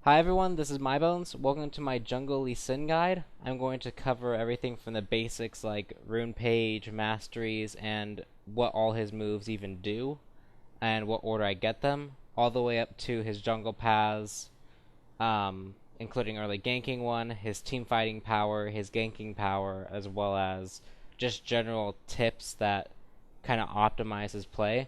Hi everyone, this is MyBones. Welcome to my Jungle Sivir guide. I'm going to cover everything from the basics like rune page, masteries, and what all his moves even do, and what order I get them, all the way up to his jungle paths, including early ganking one, his team fighting power, his ganking power, as well as just general tips that kind of optimize his play.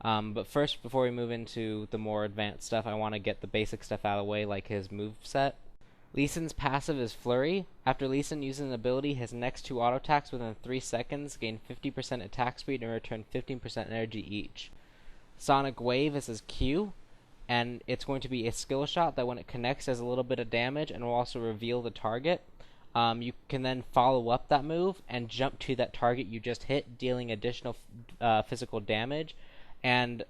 But first, before we move into the more advanced stuff, I want to get the basic stuff out of the way, like his move set. Lee Sin's passive is Flurry. After Lee Sin uses an ability, his next two auto attacks within 3 seconds gain 50% attack speed and return 15% energy each. Sonic Wave is his Q, and it's going to be a skill shot that when it connects does a little bit of damage and will also reveal the target. You can then follow up that move and jump to that target you just hit, dealing additional physical damage, and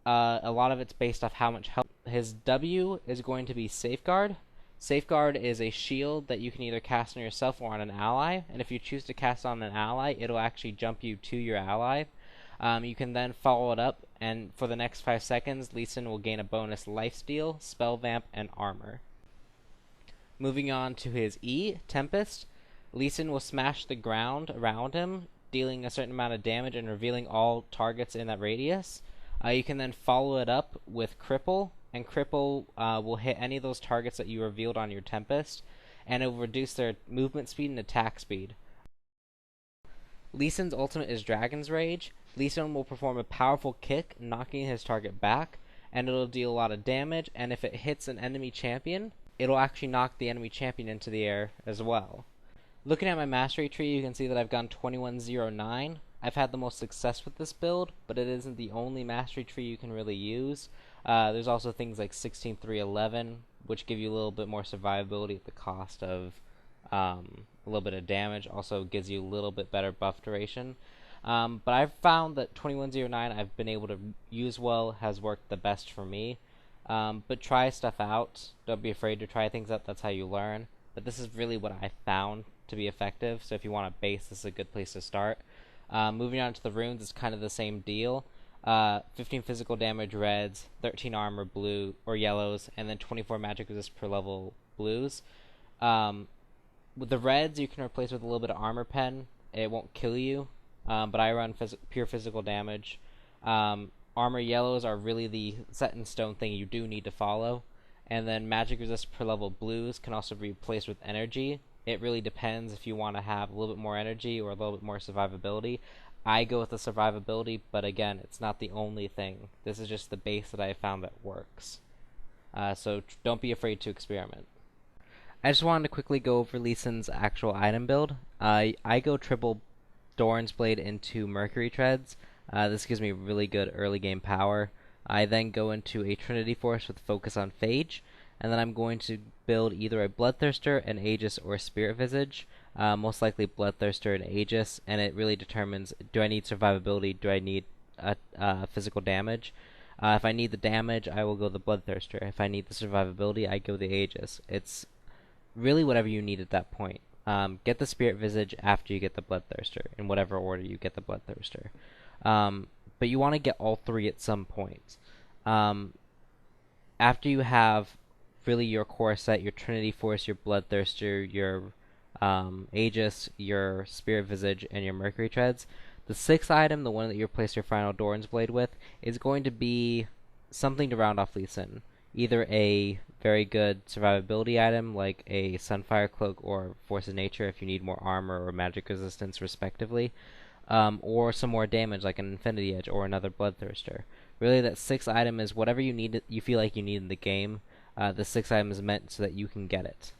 a lot of it's based off how much health. His W is going to be Safeguard. Safeguard is a shield that you can either cast on yourself or on an ally, and if you choose to cast on an ally, it'll actually jump you to your ally. You can then follow it up, and for the next 5 seconds, Lee Sin will gain a bonus Lifesteal, Spell Vamp, and Armor. Moving on to his E, Tempest, Lee Sin will smash the ground around him, dealing a certain amount of damage and revealing all targets in that radius. You can then follow it up with Cripple, and Cripple will hit any of those targets that you revealed on your Tempest, and it will reduce their movement speed and attack speed. Lee Sin's ultimate is Dragon's Rage. Lee Sin will perform a powerful kick, knocking his target back, and it'll deal a lot of damage, and if it hits an enemy champion, it'll actually knock the enemy champion into the air as well. Looking at my mastery tree, you can see that I've gone 2109. I've had the most success with this build, but it isn't the only mastery tree you can really use. There's also things like 16311, which give you a little bit more survivability at the cost of a little bit of damage. Also gives you a little bit better buff duration. But I've found that 2109 I've been able to use well, has worked the best for me. But try stuff out. Don't be afraid to try things out. That's how you learn. But this is really what I found to be effective. So if you want a base, this is a good place to start. Moving on to the runes, it's kind of the same deal. 15 physical damage reds, 13 armor blue or yellows, and then 24 magic resist per level blues. With the reds, you can replace with a little bit of armor pen. It won't kill you, but I run pure physical damage. Armor yellows are really the set in stone thing you do need to follow. And then magic resist per level blues can also be replaced with energy. It really depends if you want to have a little bit more energy or a little bit more survivability. I go with the survivability, but again, it's not the only thing. This is just the base that I found that works. So don't be afraid to experiment. I just wanted to quickly go over Lee Sin's actual item build. I go triple Doran's Blade into Mercury Treads. This gives me really good early game power. I then go into a Trinity Force with focus on Phage, and then I'm going to build either a Bloodthirster, an Aegis, or a Spirit Visage. Most likely Bloodthirster and Aegis, and it really determines, do I need survivability, do I need physical damage? If I need the damage, I will go the Bloodthirster. If I need the survivability, I go the Aegis. It's really whatever you need at that point. Get the Spirit Visage after you get the Bloodthirster, in whatever order you get the Bloodthirster. But you want to get all three at some point. After you have really your core set, your Trinity Force, your Bloodthirster, your Aegis, your Spirit Visage, and your Mercury Treads, the sixth item, the one that you replace your final Doran's Blade with, is going to be something to round off Lee Sin. Either a very good survivability item like a Sunfire Cloak or Force of Nature if you need more armor or magic resistance respectively, or some more damage like an Infinity Edge or another Bloodthirster. Really, that sixth item is whatever you feel like you need in the game. The sixth item is meant so that you can get it.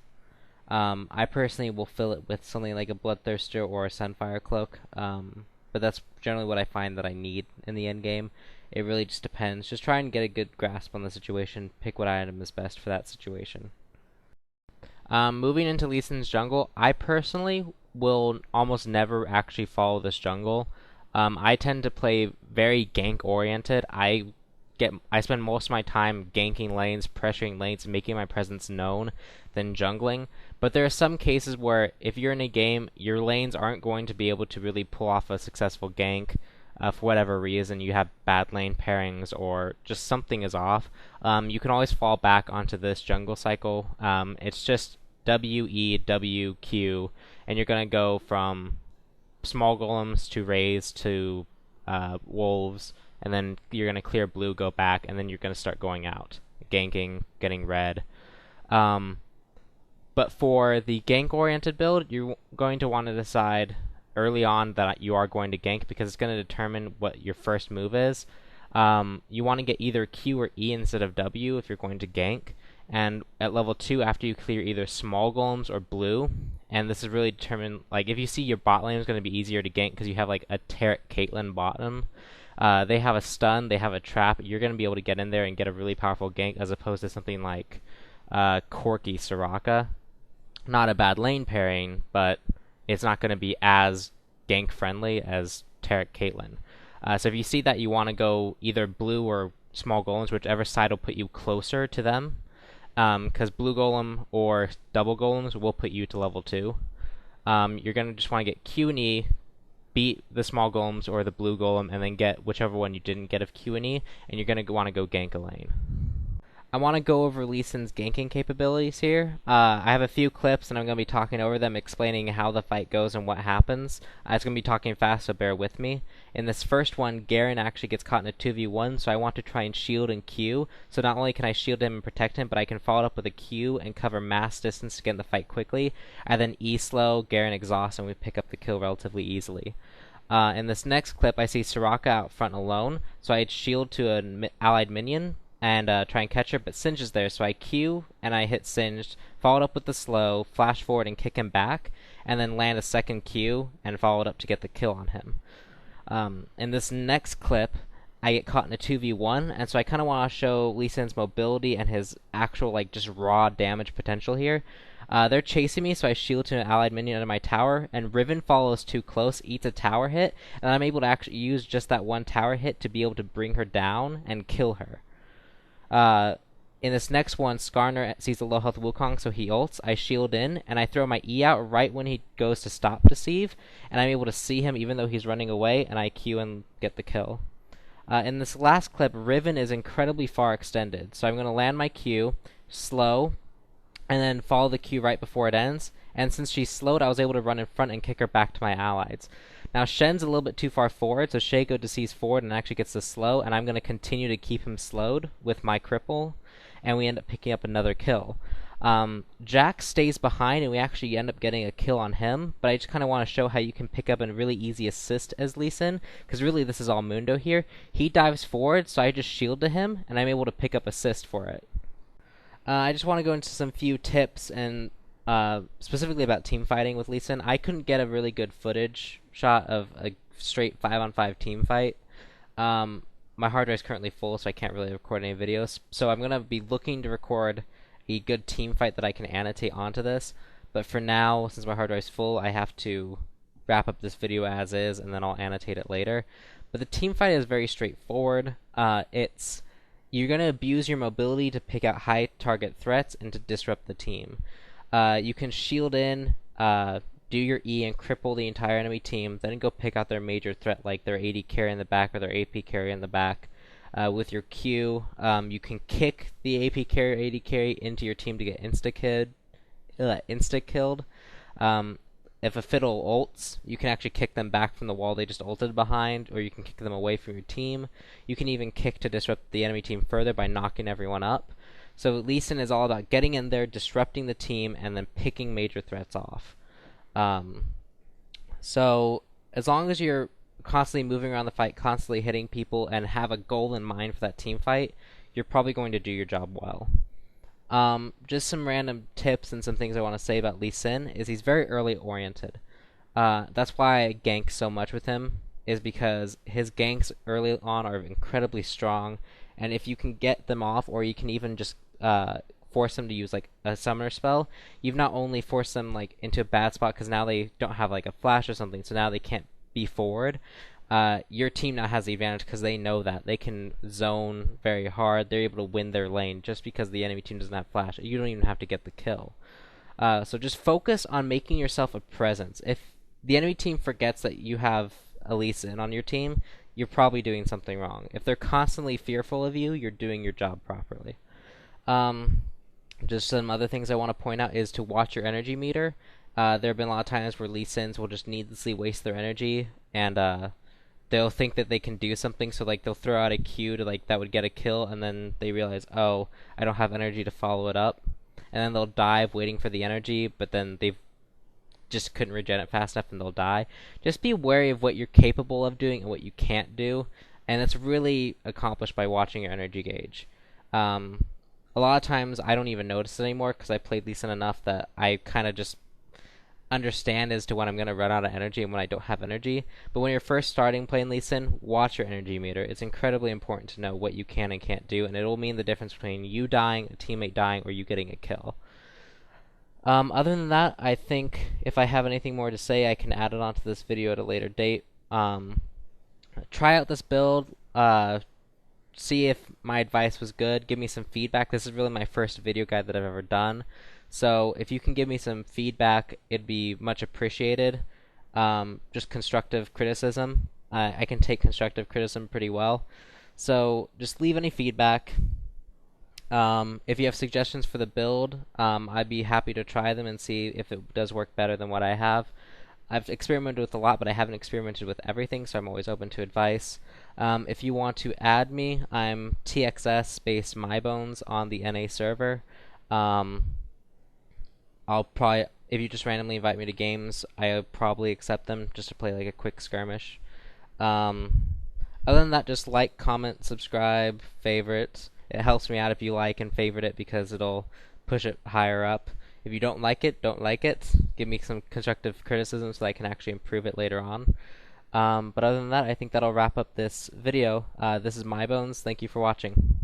I personally will fill it with something like a Bloodthirster or a Sunfire Cloak, but that's generally what I find that I need in the end game. It really just depends. Just try and get a good grasp on the situation. Pick what item is best for that situation. Moving into Lee Sin's jungle, I personally will almost never actually follow this jungle. I tend to play very gank oriented. I spend most of my time ganking lanes, pressuring lanes, and making my presence known than jungling. But there are some cases where if you're in a game, your lanes aren't going to be able to really pull off a successful gank. for whatever reason you have bad lane pairings or just something is off, you can always fall back onto this jungle cycle. It's just W, E, W, Q, and you're going to go from small golems to raise to wolves, and then you're going to clear blue, go back, and then you're going to start going out, ganking, getting red. But for the gank-oriented build, you're going to want to decide early on that you are going to gank because it's going to determine what your first move is. You want to get either Q or E instead of W if you're going to gank. And at level 2, after you clear either small golems or blue, and this is really determined, like if you see your bot lane is going to be easier to gank because you have like a Taric Caitlyn bottom. They have a stun, they have a trap. You're going to be able to get in there and get a really powerful gank as opposed to something like Corki Soraka. Not a bad lane pairing, but it's not going to be as gank friendly as Taric Caitlyn. So if you see that you want to go either blue or small golems, whichever side will put you closer to them, because blue golem or double golems will put you to level 2. You're going to just want to get Q and E, beat the small golems or the blue golem, and then get whichever one you didn't get of Q and E, and you're going to want to go gank a lane. I want to go over Lee Sin's ganking capabilities here. I have a few clips, and I'm going to be talking over them, explaining how the fight goes and what happens. It's going to be talking fast, so bear with me. In this first one, Garen actually gets caught in a 2v1, so I want to try and shield and Q. So not only can I shield him and protect him, but I can follow it up with a Q and cover mass distance to get in the fight quickly. And then E slow, Garen exhaust, and we pick up the kill relatively easily. In this next clip, I see Soraka out front alone, so I shield to an allied minion and try and catch her, but Singed is there, so I Q and I hit Singed, followed up with the slow, flash forward and kick him back, and then land a second Q and follow it up to get the kill on him. In this next clip, I get caught in a 2v1, and so I kind of want to show Lee Sin's mobility and his actual, like, just raw damage potential here. They're chasing me, so I shield to an allied minion under my tower, and Riven follows too close, eats a tower hit, and I'm able to actually use just that one tower hit to be able to bring her down and kill her. In this next one, Skarner sees a low health Wukong, so he ults. I shield in, and I throw my E out right when he goes to stop deceive, and I'm able to see him even though he's running away, and I Q and get the kill. In this last clip, Riven is incredibly far extended, so I'm going to land my Q, slow, and then follow the Q right before it ends, and since she's slowed, I was able to run in front and kick her back to my allies. Now, Shen's a little bit too far forward, so Shaco deceives forward and actually gets the slow, and I'm going to continue to keep him slowed with my cripple, and we end up picking up another kill. Jack stays behind, and we actually end up getting a kill on him, but I just kind of want to show how you can pick up a really easy assist as Lee Sin, because really this is all Mundo here. He dives forward, so I just shield to him, and I'm able to pick up assist for it. I just want to go into some few tips and specifically about team fighting with Lee Sin. I couldn't get a really good footage shot of a straight 5-on-5 team fight. My hard drive is currently full, so I can't really record any videos. So I'm going to be looking to record a good team fight that I can annotate onto this. But for now, since my hard drive is full, I have to wrap up this video as is, and then I'll annotate it later. But the team fight is very straightforward. You're going to abuse your mobility to pick out high target threats and to disrupt the team. You can shield in, do your E and cripple the entire enemy team, then go pick out their major threat like their AD carry in the back or their AP carry in the back. With your Q, you can kick the AP carry or AD carry into your team to get insta-killed. If a Fiddle ults, you can actually kick them back from the wall they just ulted behind, or you can kick them away from your team. You can even kick to disrupt the enemy team further by knocking everyone up. So Lee Sin is all about getting in there, disrupting the team, and then picking major threats off. So as long as you're constantly moving around the fight, constantly hitting people, and have a goal in mind for that team fight, you're probably going to do your job well. Just some random tips and some things I want to say about Lee Sin is he's very early oriented. That's why I gank so much with him, is because his ganks early on are incredibly strong, and if you can get them off, or you can even just force them to use like a summoner spell, you've not only forced them like into a bad spot because now they don't have like a flash or something, so now they can't be forward. Your team now has the advantage because they know that they can zone very hard. They're able to win their lane just because the enemy team doesn't have flash. You don't even have to get the kill. So just focus on making yourself a presence. If the enemy team forgets that you have a Lee Sin on your team, you're probably doing something wrong. If they're constantly fearful of you, you're doing your job properly. Um, just some other things I want to point out is to watch your energy meter. There have been a lot of times where Lee Sins will just needlessly waste their energy, and they'll think that they can do something, so like they'll throw out a Q to like that would get a kill, and then they realize, oh, I don't have energy to follow it up, and then they'll dive waiting for the energy, but then they've just couldn't regen it fast enough and they'll die. Just be wary of what you're capable of doing and what you can't do, and it's really accomplished by watching your energy gauge. A lot of times I don't even notice it anymore because I played Lee Sin enough that I kind of just understand as to when I'm going to run out of energy and when I don't have energy. But when you're first starting playing Lee Sin, watch your energy meter. It's incredibly important to know what you can and can't do, and it'll mean the difference between you dying, a teammate dying, or you getting a kill. Other than that, I think if I have anything more to say, I can add it onto this video at a later date. Try out this build. See if my advice was good. Give me some feedback. This is really my first video guide that I've ever done. So if you can give me some feedback, it'd be much appreciated. Just constructive criticism. I can take constructive criticism pretty well. So just leave any feedback. If you have suggestions for the build, I'd be happy to try them and see if it does work better than what I have. I've experimented with a lot, but I haven't experimented with everything, so I'm always open to advice. If you want to add me, I'm TXS space mybones on the NA server. I'll probably, if you just randomly invite me to games, I'll probably accept them just to play like a quick skirmish. Other than that, just like, comment, subscribe, favorite. It helps me out if you like and favorite it because it'll push it higher up. If you don't like it, don't like it. Give me some constructive criticism so that I can actually improve it later on. But other than that, I think that'll wrap up this video. This is mybones. Thank you for watching.